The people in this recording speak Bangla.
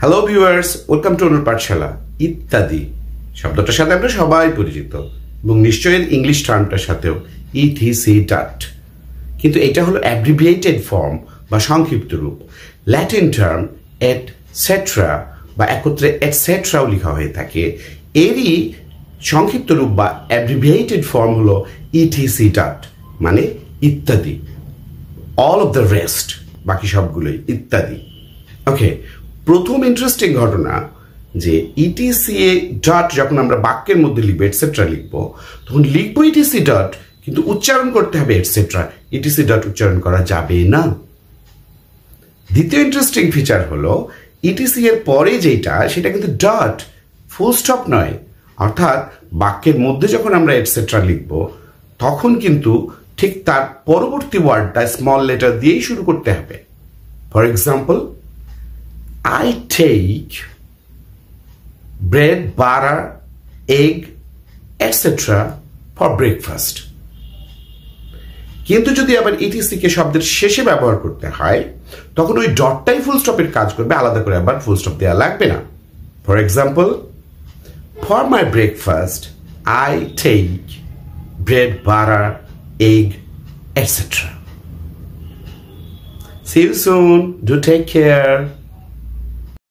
হ্যালো ভিউয়ার্স, ওয়েলকাম টু অনুর পাঠশালা। ইত্যাদি শব্দটার সাথে আমরা সবাই পরিচিত এবং নিশ্চয়ই ইংলিশ টার্মটার সাথেও ইটিসি ডাট, কিন্তু এটা হলো অ্যাব্রিভিয়েটেড ফর্ম বা সংক্ষিপ্ত রূপ। ল্যাটিন টার্ম এটসেট্রা বা একত্রে এটসেট্রাও লেখা হয়ে থাকে, এরই সংক্ষিপ্ত রূপ বা অ্যাব্রিভিয়েটেড ফর্ম হলো ইটিসি ডাট, মানে ইত্যাদি। অল অফ দ্য রেস্ট, বাকি সবগুলোই ইত্যাদি। ওকে, প্রথম ইন্টারেস্টিং ঘটনা যে ইটিসি ডট যখন আমরা বাক্যের মধ্যে লিখবো, এটসেট্রা লিখবো, তখন লিখবো ইটিসি ডট, কিন্তু উচ্চারণ করতে হবে এটসেট্রা। ইটিসি ডট উচ্চারণ করা যাবে না। দ্বিতীয় ইন্টারেস্টিং ফিচার হলো ইটিসি এর পরে যেটা, সেটা কিন্তু ডট, ফুল স্টপ নয়। অর্থাৎ বাক্যের মধ্যে যখন আমরা এটসেট্রা লিখবো, তখন কিন্তু ঠিক তার পরবর্তী ওয়ার্ডটা স্মল লেটার দিয়েই শুরু করতে হবে। For example, I take bread, butter, egg, etc. for breakfast. কিন্তু যদি আবার ইটিসি কে শব্দের শেষে ব্যবহার করতে হয়, তখন ওই ডটটাই ফুল স্টপের কাজ করবে, আলাদা করে আবার ফুল স্টপ দেওয়া লাগবে না। For example, for my breakfast I take bread, butter, egg, etc. See you soon. Do take care.